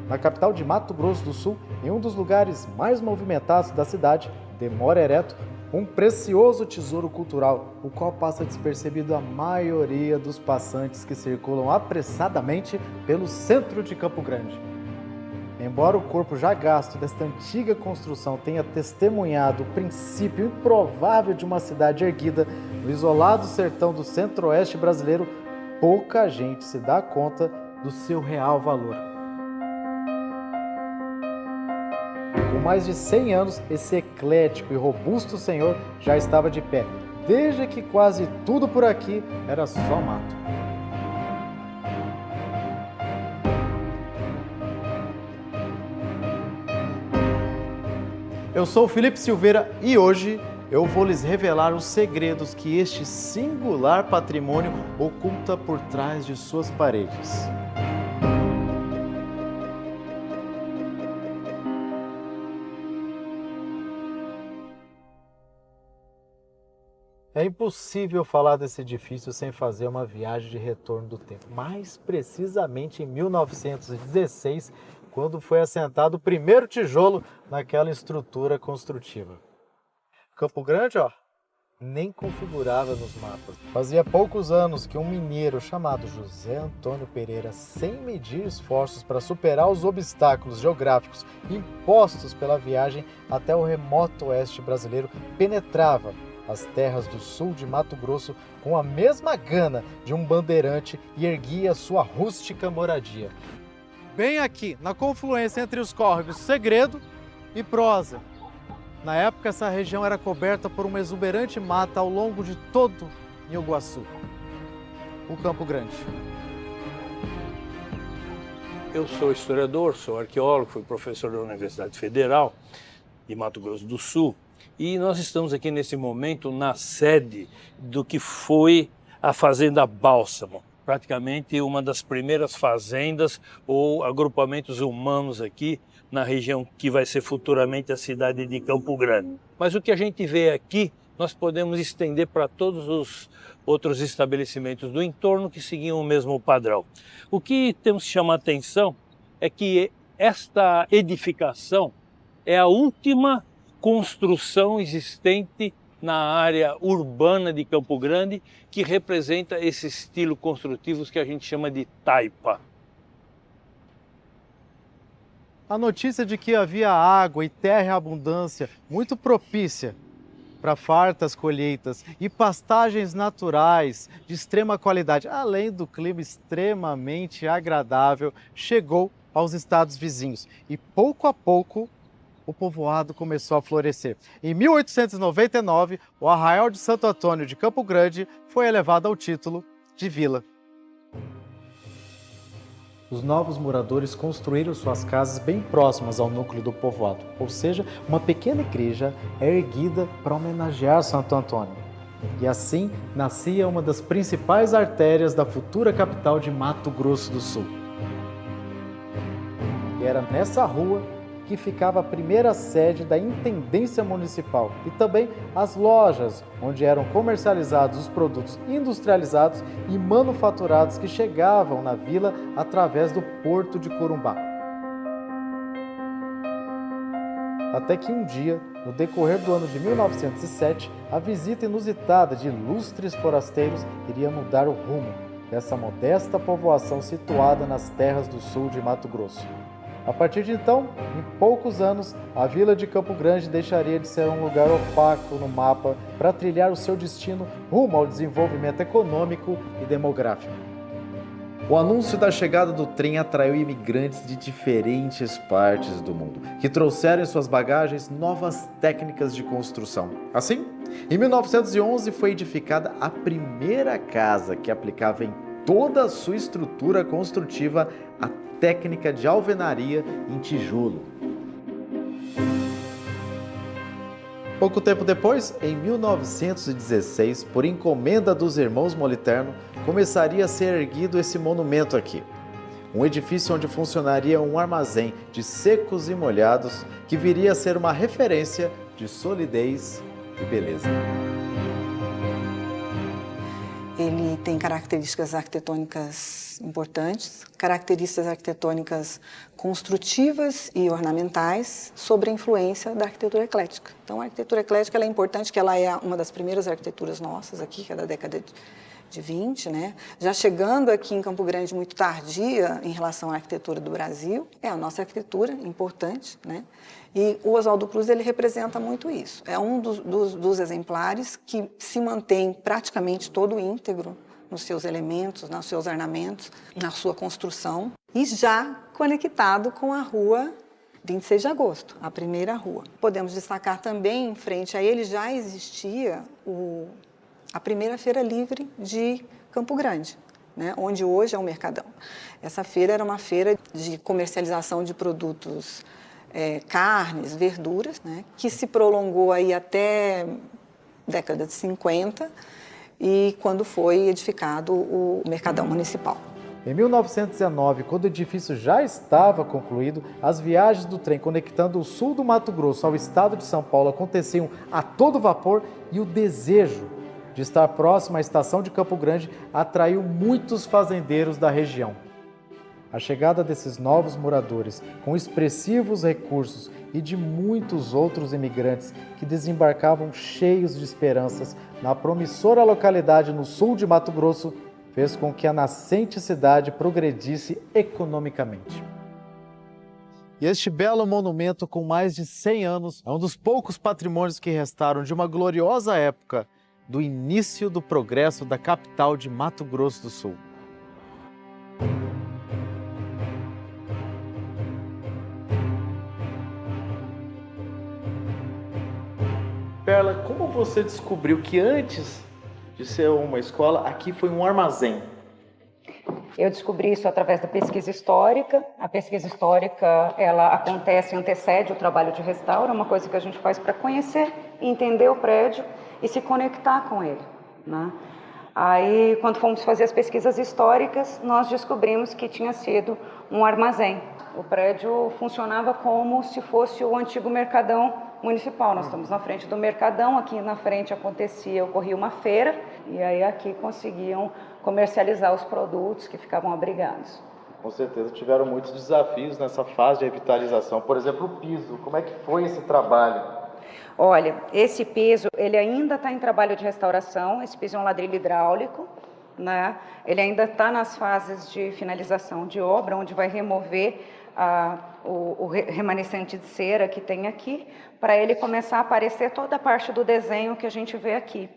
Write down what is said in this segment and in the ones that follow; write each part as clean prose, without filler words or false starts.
na capital de Mato Grosso do Sul, em um dos lugares mais movimentados da cidade, demora ereto, um precioso tesouro cultural, o qual passa despercebido à maioria dos passantes que circulam apressadamente pelo centro de Campo Grande. Embora o corpo já gasto desta antiga construção tenha testemunhado o princípio improvável de uma cidade erguida no isolado sertão do centro-oeste brasileiro, pouca gente se dá conta do seu real valor. Com mais de 100 anos, esse eclético e robusto senhor já estava de pé, desde que quase tudo por aqui era só mato. Eu sou o Felipe Silveira e hoje eu vou lhes revelar os segredos que este singular patrimônio oculta por trás de suas paredes. É impossível falar desse edifício sem fazer uma viagem de retorno do tempo, mais precisamente em 1916, quando foi assentado o primeiro tijolo naquela estrutura construtiva. Campo Grande, nem configurava nos mapas. Fazia poucos anos que um mineiro chamado José Antônio Pereira, sem medir esforços para superar os obstáculos geográficos impostos pela viagem até o remoto oeste brasileiro, penetrava as terras do sul de Mato Grosso com a mesma gana de um bandeirante e erguia sua rústica moradia. Bem aqui, na confluência entre os córregos Segredo e Prosa. Na época, essa região era coberta por uma exuberante mata ao longo de todo Iguaçu, o Campo Grande. Eu sou historiador, sou arqueólogo, fui professor da Universidade Federal de Mato Grosso do Sul e nós estamos aqui nesse momento na sede do que foi a Fazenda Bálsamo. Praticamente uma das primeiras fazendas ou agrupamentos humanos aqui na região que vai ser futuramente a cidade de Campo Grande. Mas o que a gente vê aqui, nós podemos estender para todos os outros estabelecimentos do entorno que seguiam o mesmo padrão. O que temos que chamar atenção é que esta edificação é a última construção existente na área urbana de Campo Grande, que representa esse estilo construtivo que a gente chama de taipa. A notícia de que havia água e terra em abundância, muito propícia para fartas colheitas e pastagens naturais de extrema qualidade, além do clima extremamente agradável, chegou aos estados vizinhos e pouco a pouco o povoado começou a florescer. Em 1899, o Arraial de Santo Antônio de Campo Grande foi elevado ao título de vila. Os novos moradores construíram suas casas bem próximas ao núcleo do povoado, ou seja, uma pequena igreja é erguida para homenagear Santo Antônio. E assim nascia uma das principais artérias da futura capital de Mato Grosso do Sul. E era nessa rua que ficava a primeira sede da Intendência Municipal e também as lojas onde eram comercializados os produtos industrializados e manufaturados que chegavam na vila através do Porto de Corumbá. Até que um dia, no decorrer do ano de 1907, a visita inusitada de ilustres forasteiros iria mudar o rumo dessa modesta povoação situada nas terras do sul de Mato Grosso. A partir de então, em poucos anos, a vila de Campo Grande deixaria de ser um lugar opaco no mapa para trilhar o seu destino rumo ao desenvolvimento econômico e demográfico. O anúncio da chegada do trem atraiu imigrantes de diferentes partes do mundo, que trouxeram em suas bagagens novas técnicas de construção. Assim, em 1911 foi edificada a primeira casa que aplicava em toda a sua estrutura construtiva a técnica de alvenaria em tijolo. Pouco tempo depois, em 1916, por encomenda dos irmãos Moliterno, começaria a ser erguido esse monumento aqui. Um edifício onde funcionaria um armazém de secos e molhados que viria a ser uma referência de solidez e beleza. Ele tem características arquitetônicas importantes, características arquitetônicas construtivas e ornamentais sobre a influência da arquitetura eclética. Então, a arquitetura eclética ela é importante, que ela é uma das primeiras arquiteturas nossas aqui, que é da década de 20, né? Já chegando aqui em Campo Grande muito tardia em relação à arquitetura do Brasil, é a nossa arquitetura importante, né? E o Oswaldo Cruz ele representa muito isso. É um dos exemplares que se mantém praticamente todo íntegro nos seus elementos, nos seus ornamentos, na sua construção e já conectado com a rua 26 de agosto, a primeira rua. Podemos destacar também, em frente a ele já existia a primeira feira livre de Campo Grande, né, onde hoje é o Mercadão. Essa feira era uma feira de comercialização de produtos, carnes, verduras, né, que se prolongou aí até década de 50 e quando foi edificado o Mercadão Municipal. Em 1919, quando o edifício já estava concluído, as viagens do trem conectando o sul do Mato Grosso ao estado de São Paulo aconteciam a todo vapor e o desejo de estar próximo à estação de Campo Grande atraiu muitos fazendeiros da região. A chegada desses novos moradores, com expressivos recursos e de muitos outros imigrantes que desembarcavam cheios de esperanças na promissora localidade no sul de Mato Grosso, fez com que a nascente cidade progredisse economicamente. E este belo monumento com mais de 100 anos é um dos poucos patrimônios que restaram de uma gloriosa época do início do progresso da capital de Mato Grosso do Sul. Perla, como você descobriu que antes de ser uma escola, aqui foi um armazém? Eu descobri isso através da pesquisa histórica. A pesquisa histórica, ela acontece, antecede o trabalho de restauro, é uma coisa que a gente faz para conhecer, entender o prédio e se conectar com ele, né? Aí, quando fomos fazer as pesquisas históricas, nós descobrimos que tinha sido um armazém. O prédio funcionava como se fosse o antigo Mercadão Municipal. Nós estamos na frente do Mercadão, aqui na frente ocorria uma feira, e aí aqui conseguiam comercializar os produtos que ficavam abrigados. Com certeza tiveram muitos desafios nessa fase de revitalização. Por exemplo, o piso, como é que foi esse trabalho? Olha, esse piso, ele ainda está em trabalho de restauração, esse piso é um ladrilho hidráulico, né? Ele ainda está nas fases de finalização de obra, onde vai remover o remanescente de cera que tem aqui, para ele começar a aparecer toda a parte do desenho que a gente vê aqui.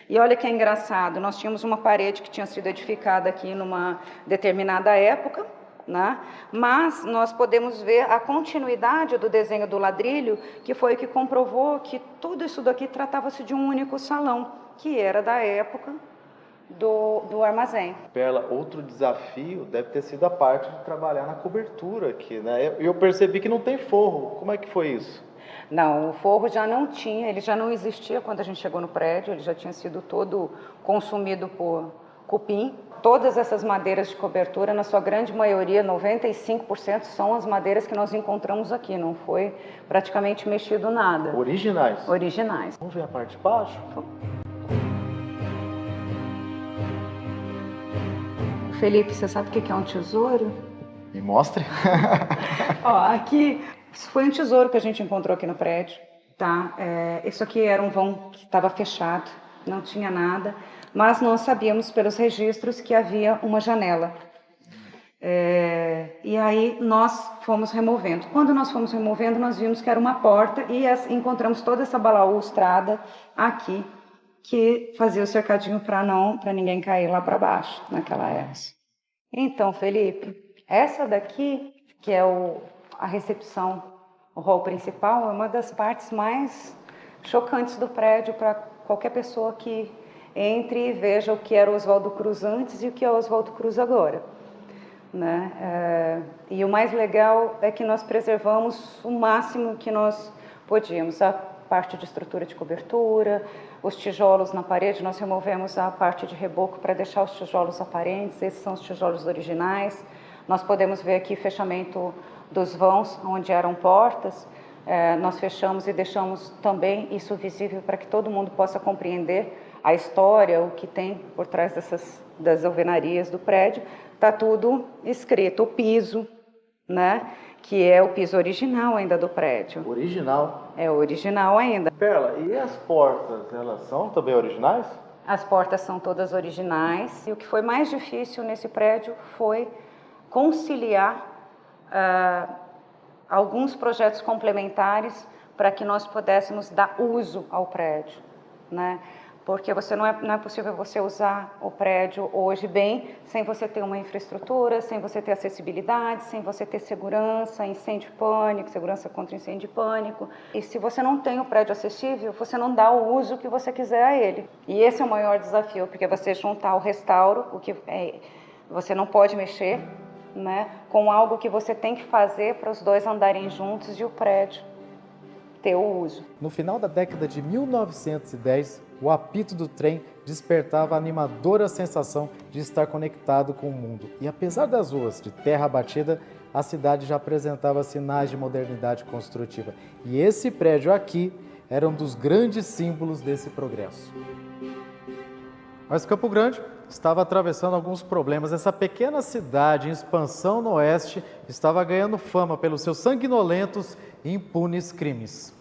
E olha que é engraçado, nós tínhamos uma parede que tinha sido edificada aqui numa determinada época, né? Mas nós podemos ver a continuidade do desenho do ladrilho, que foi o que comprovou que tudo isso daqui tratava-se de um único salão, que era da época do armazém. Perla, outro desafio deve ter sido a parte de trabalhar na cobertura aqui, né? Eu percebi que não tem forro. Como é que foi isso? Não, o forro já não tinha, ele já não existia quando a gente chegou no prédio, ele já tinha sido todo consumido por cupim. Todas essas madeiras de cobertura, na sua grande maioria, 95%, são as madeiras que nós encontramos aqui, não foi praticamente mexido nada. Originais? Originais. Vamos ver a parte de baixo? Felipe, você sabe o que é um tesouro? Me mostre. Ó, aqui, isso foi um tesouro que a gente encontrou aqui no prédio, tá? Isso aqui era um vão que estava fechado, não tinha nada, mas nós sabíamos pelos registros que havia uma janela. E aí nós fomos removendo. Quando nós fomos removendo, nós vimos que era uma porta e encontramos toda essa balaústrada aqui, que fazia o cercadinho para ninguém cair lá para baixo naquela época. Então, Felipe, essa daqui, que é a recepção, o hall principal, é uma das partes mais chocantes do prédio para qualquer pessoa que entre e veja o que era o Oswaldo Cruz antes e o que é o Oswaldo Cruz agora, né? E o mais legal é que nós preservamos o máximo que nós podíamos, a parte de estrutura de cobertura, os tijolos na parede, nós removemos a parte de reboco para deixar os tijolos aparentes, esses são os tijolos originais. Nós podemos ver aqui fechamento dos vãos, onde eram portas, nós fechamos e deixamos também isso visível para que todo mundo possa compreender a história, o que tem por trás das alvenarias do prédio, está tudo escrito, o piso, né? Que é o piso original ainda do prédio. Original. É original ainda. Perla, e as portas, elas são também originais? As portas são todas originais. E o que foi mais difícil nesse prédio foi conciliar alguns projetos complementares para que nós pudéssemos dar uso ao prédio, né? Porque não é possível você usar o prédio hoje bem sem você ter uma infraestrutura, sem você ter acessibilidade, sem você ter segurança, incêndio e pânico, segurança contra incêndio e pânico. E se você não tem o prédio acessível, você não dá o uso que você quiser a ele. E esse é o maior desafio, porque você juntar o restauro, o que você não pode mexer, né, com algo que você tem que fazer para os dois andarem juntos e o prédio ter o uso. No final da década de 1910, o apito do trem despertava a animadora sensação de estar conectado com o mundo. E apesar das ruas de terra batida, a cidade já apresentava sinais de modernidade construtiva. E esse prédio aqui era um dos grandes símbolos desse progresso. Mas Campo Grande estava atravessando alguns problemas. Essa pequena cidade em expansão no oeste estava ganhando fama pelos seus sanguinolentos e impunes crimes.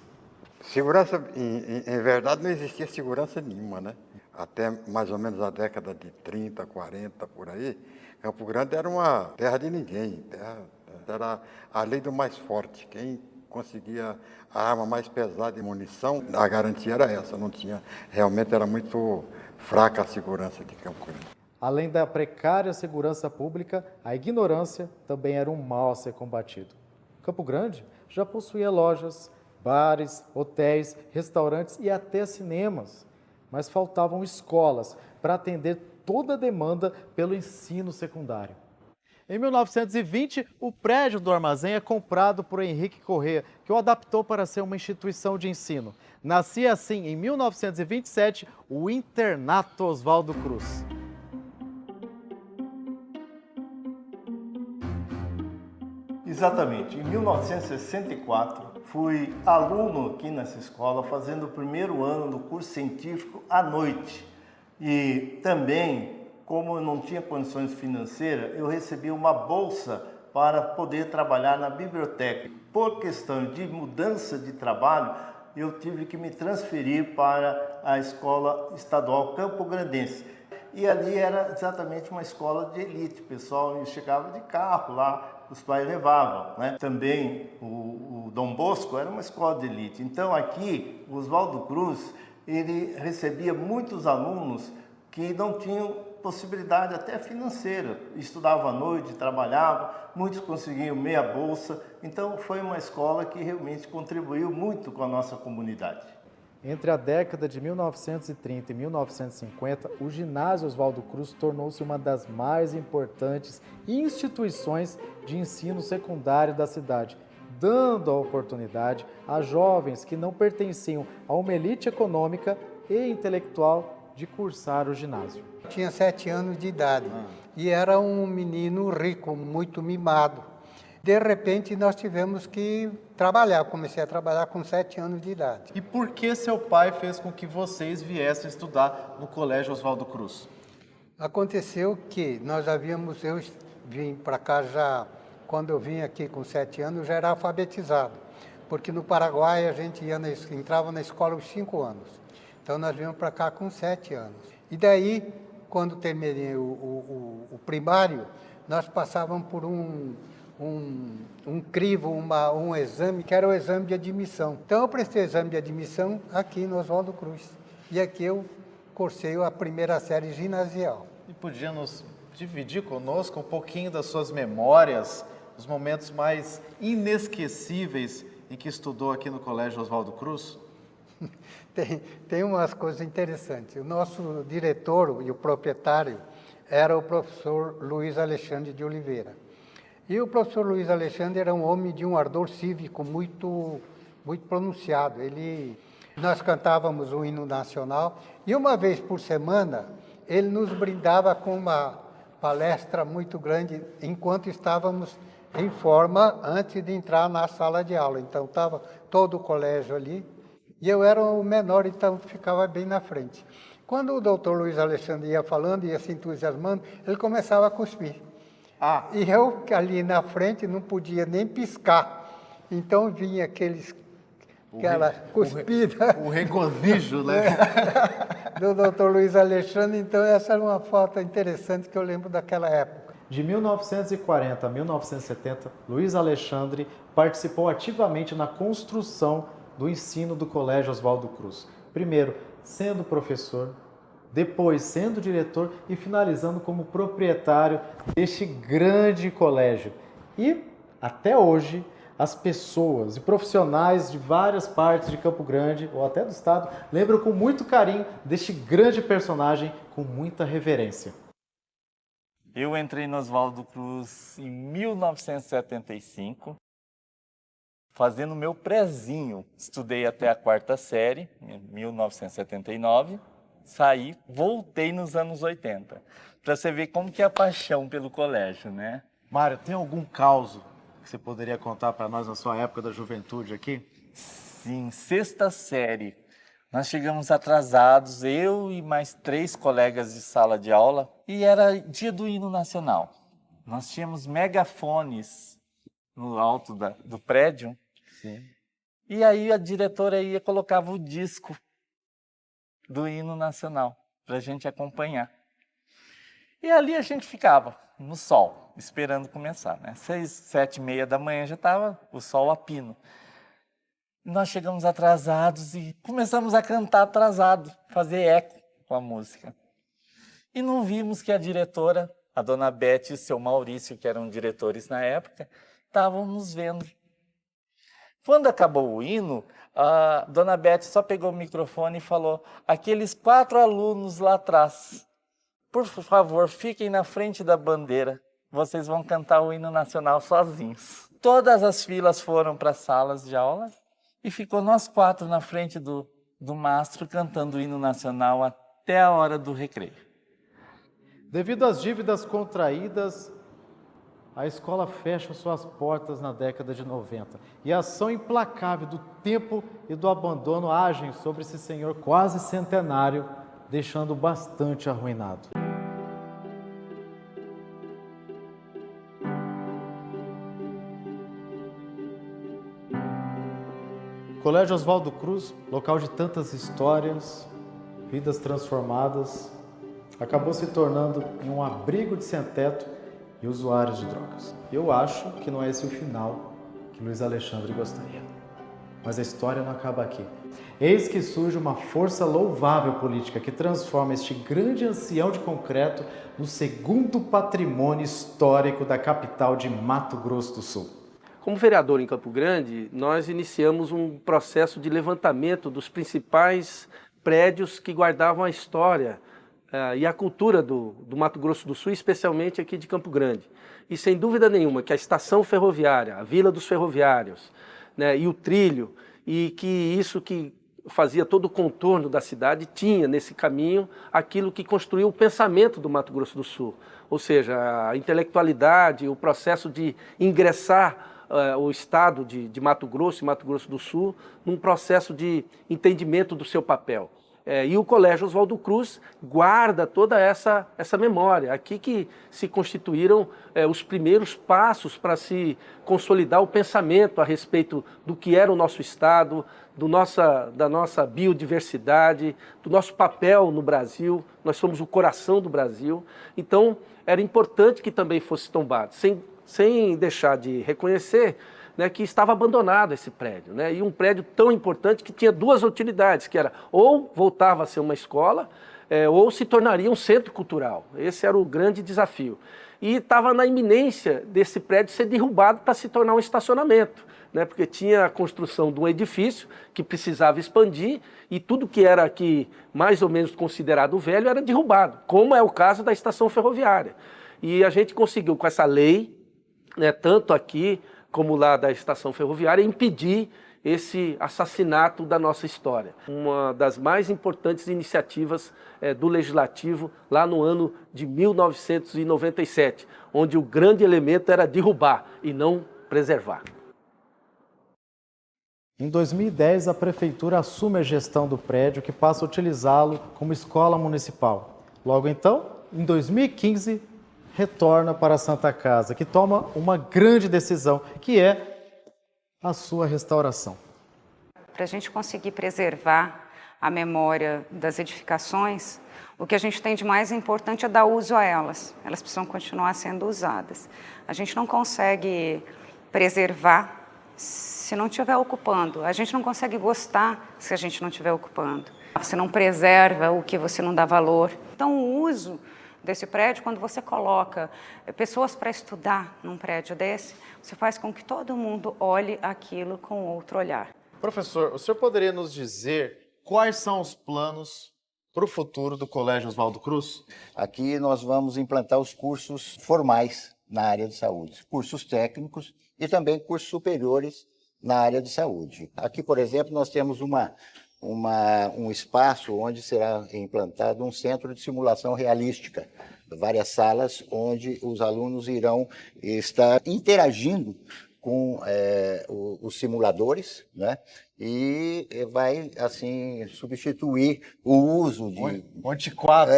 Segurança, em verdade, não existia segurança nenhuma, né? Até mais ou menos a década de 30, 40, por aí, Campo Grande era uma terra de ninguém, era a lei do mais forte. Quem conseguia a arma mais pesada de munição, a garantia era essa, não tinha, realmente era muito fraca a segurança de Campo Grande. Além da precária segurança pública, a ignorância também era um mal a ser combatido. Campo Grande já possuía lojas, bares, hotéis, restaurantes e até cinemas, mas faltavam escolas para atender toda a demanda pelo ensino secundário. Em 1920, o prédio do armazém é comprado por Henrique Corrêa, que o adaptou para ser uma instituição de ensino. Nascia assim, em 1927, o Internato Oswaldo Cruz. Exatamente. Em 1964, fui aluno aqui nessa escola, fazendo o primeiro ano do curso científico à noite. E também, como eu não tinha condições financeiras, eu recebi uma bolsa para poder trabalhar na biblioteca. Por questão de mudança de trabalho, eu tive que me transferir para a Escola Estadual Campo Grandense. E ali era exatamente uma escola de elite, o pessoal chegava de carro lá, os pais levavam, né? Também o Dom Bosco era uma escola de elite. Então aqui, o Oswaldo Cruz, ele recebia muitos alunos que não tinham possibilidade até financeira. Estudavam à noite, trabalhavam, muitos conseguiam meia bolsa. Então foi uma escola que realmente contribuiu muito com a nossa comunidade. Entre a década de 1930 e 1950, o ginásio Oswaldo Cruz tornou-se uma das mais importantes instituições de ensino secundário da cidade, dando a oportunidade a jovens que não pertenciam a uma elite econômica e intelectual de cursar o ginásio. Tinha 7 anos de idade e era um menino rico, muito mimado. De repente, nós tivemos que trabalhar. Comecei a trabalhar com 7 anos de idade. E por que seu pai fez com que vocês viessem estudar no Colégio Oswaldo Cruz? Aconteceu que eu vim para cá já, quando eu vim aqui com 7 anos, já era alfabetizado. Porque no Paraguai a gente entrava na escola aos 5 anos. Então nós viemos para cá com 7 anos. E daí, quando terminei o primário, nós passávamos por um crivo, um exame, que era o exame de admissão. Então eu prestei o exame de admissão aqui no Oswaldo Cruz. E aqui eu cursei a primeira série ginasial. E podia nos dividir conosco um pouquinho das suas memórias, os momentos mais inesquecíveis em que estudou aqui no Colégio Oswaldo Cruz? Tem umas coisas interessantes. O nosso diretor e o proprietário era o professor Luiz Alexandre de Oliveira. E o professor Luiz Alexandre era um homem de um ardor cívico muito pronunciado. Nós cantávamos o hino nacional e uma vez por semana ele nos brindava com uma palestra muito grande enquanto estávamos em forma antes de entrar na sala de aula. Então estava todo o colégio ali e eu era o menor, então ficava bem na frente. Quando o doutor Luiz Alexandre ia falando, ia se entusiasmando, ele começava a cuspir. E eu, que ali na frente, não podia nem piscar. Então vinha aquela cuspida. O regozijo, né? Do doutor Luiz Alexandre. Então essa era uma foto interessante que eu lembro daquela época. De 1940 a 1970, Luiz Alexandre participou ativamente na construção do ensino do Colégio Oswaldo Cruz. Primeiro, sendo professor, depois sendo diretor e finalizando como proprietário deste grande colégio. E, até hoje, as pessoas e profissionais de várias partes de Campo Grande, ou até do estado, lembram com muito carinho deste grande personagem, com muita reverência. Eu entrei no Oswaldo Cruz em 1975, fazendo meu prézinho. Estudei até a 4ª série, em 1979, saí, voltei nos anos 80. Para você ver como que é a paixão pelo colégio, né? Mário, tem algum caos que você poderia contar para nós na sua época da juventude aqui? Sim, 6ª série. Nós chegamos atrasados, eu e mais 3 colegas de sala de aula, e era dia do hino nacional. Nós tínhamos megafones no alto do prédio. Sim. E aí a diretora colocava o disco do hino nacional para a gente acompanhar. E ali a gente ficava no sol, esperando começar, né? 6, 7h30 da manhã já estava o sol a pino. Nós chegamos atrasados e começamos a cantar atrasado, fazer eco com a música. E não vimos que a diretora, a dona Beth e o seu Maurício, que eram diretores na época, estavam nos vendo. Quando acabou o hino, a dona Beth só pegou o microfone e falou: aqueles 4 alunos lá atrás, por favor, fiquem na frente da bandeira, vocês vão cantar o hino nacional sozinhos. Todas as filas foram para as salas de aula, e ficou nós 4 na frente do mastro cantando o hino nacional até a hora do recreio. Devido às dívidas contraídas, a escola fecha suas portas na década de 90. E a ação implacável do tempo e do abandono agem sobre esse senhor quase centenário, deixando bastante arruinado. Colégio Oswaldo Cruz, local de tantas histórias, vidas transformadas, acabou se tornando em um abrigo de sem-teto e usuários de drogas. Eu acho que não é esse o final que Luiz Alexandre gostaria. Mas a história não acaba aqui. Eis que surge uma força louvável política que transforma este grande ancião de concreto no segundo patrimônio histórico da capital de Mato Grosso do Sul. Como vereador em Campo Grande, nós iniciamos um processo de levantamento dos principais prédios que guardavam a história e a cultura do Mato Grosso do Sul, especialmente aqui de Campo Grande. E sem dúvida nenhuma que a estação ferroviária, a Vila dos Ferroviários, né, e o trilho, e que isso que fazia todo o contorno da cidade, tinha nesse caminho aquilo que construiu o pensamento do Mato Grosso do Sul. Ou seja, a intelectualidade, o processo de ingressar o estado de Mato Grosso e Mato Grosso do Sul num processo de entendimento do seu papel. E o Colégio Oswaldo Cruz guarda toda essa memória. Aqui que se constituíram os primeiros passos para se consolidar o pensamento a respeito do que era o nosso estado, da nossa biodiversidade, do nosso papel no Brasil. Nós somos o coração do Brasil. Então, era importante que também fosse tombado, sem deixar de reconhecer, né, que estava abandonado esse prédio, né, e um prédio tão importante que tinha 2 utilidades, que era ou voltava a ser uma escola, ou se tornaria um centro cultural. Esse era o grande desafio. E estava na iminência desse prédio ser derrubado para se tornar um estacionamento, né, porque tinha a construção de um edifício que precisava expandir e tudo que era aqui mais ou menos considerado velho era derrubado, como é o caso da estação ferroviária. E a gente conseguiu, com essa lei, né, tanto aqui como lá da estação ferroviária, impedir esse assassinato da nossa história. Uma das mais importantes iniciativas do Legislativo lá no ano de 1997, onde o grande elemento era derrubar e não preservar. Em 2010, a prefeitura assume a gestão do prédio, que passa a utilizá-lo como escola municipal. Logo então, em 2015, retorna para a Santa Casa, que toma uma grande decisão, que é a sua restauração. Para a gente conseguir preservar a memória das edificações, o que a gente tem de mais importante é dar uso a elas. Elas precisam continuar sendo usadas. A gente não consegue preservar se não estiver ocupando. A gente não consegue gostar se a gente não estiver ocupando. Você não preserva o que você não dá valor. Então, o uso desse prédio, quando você coloca pessoas para estudar num prédio desse, você faz com que todo mundo olhe aquilo com outro olhar. Professor, o senhor poderia nos dizer quais são os planos para o futuro do Colégio Oswaldo Cruz? Aqui nós vamos implantar os cursos formais na área de saúde, cursos técnicos e também cursos superiores na área de saúde. Aqui, por exemplo, nós temos um espaço onde será implantado um centro de simulação realística, várias salas onde os alunos irão estar interagindo com os simuladores, né? E vai, assim, substituir o uso de um antiquado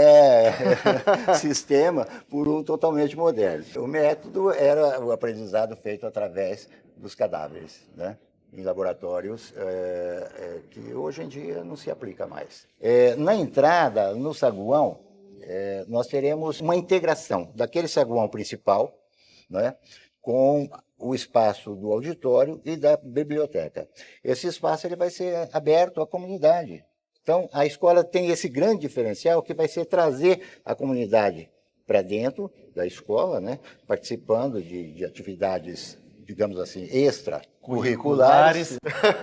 sistema por um totalmente moderno. O método era o aprendizado feito através dos cadáveres, né? Em laboratórios que hoje em dia não se aplica mais. Na entrada, no saguão, nós teremos uma integração daquele saguão principal, né, com o espaço do auditório e da biblioteca. Esse espaço ele vai ser aberto à comunidade. Então, a escola tem esse grande diferencial que vai ser trazer a comunidade para dentro da escola, né, participando de atividades, digamos assim, extracurriculares,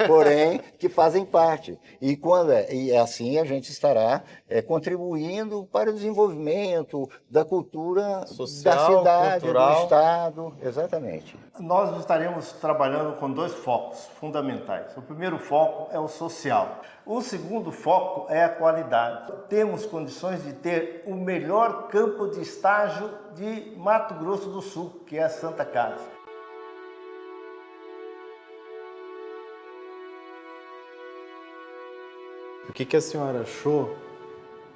porém, que fazem parte. E assim a gente estará contribuindo para o desenvolvimento da cultura social, da cidade, cultural, do Estado. Exatamente. Nós estaremos trabalhando com 2 focos fundamentais. O primeiro foco é o social. O segundo foco é a qualidade. Temos condições de ter o melhor campo de estágio de Mato Grosso do Sul, que é a Santa Casa. O que a senhora achou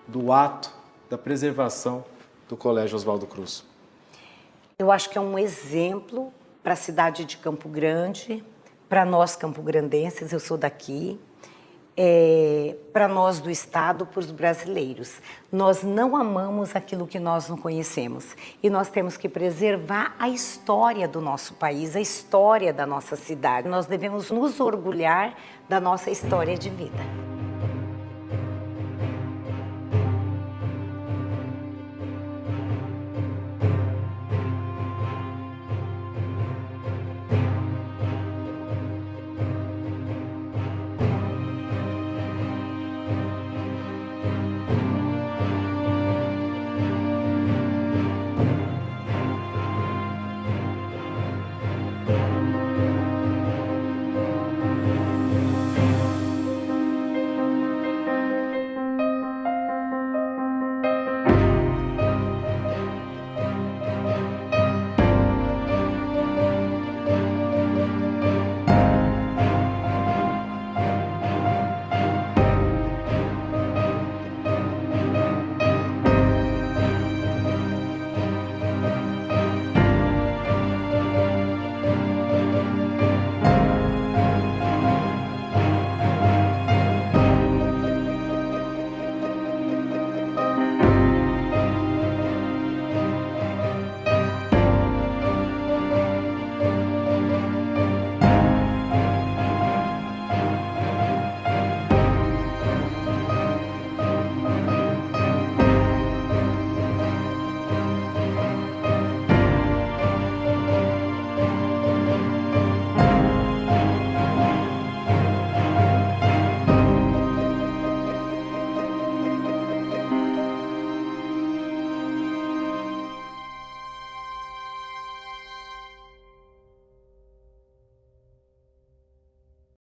do ato da preservação do Colégio Oswaldo Cruz? Eu acho que é um exemplo para a cidade de Campo Grande, para nós campograndenses, eu sou daqui, para nós do Estado, para os brasileiros. Nós não amamos aquilo que nós não conhecemos e nós temos que preservar a história do nosso país, a história da nossa cidade. Nós devemos nos orgulhar da nossa história de vida.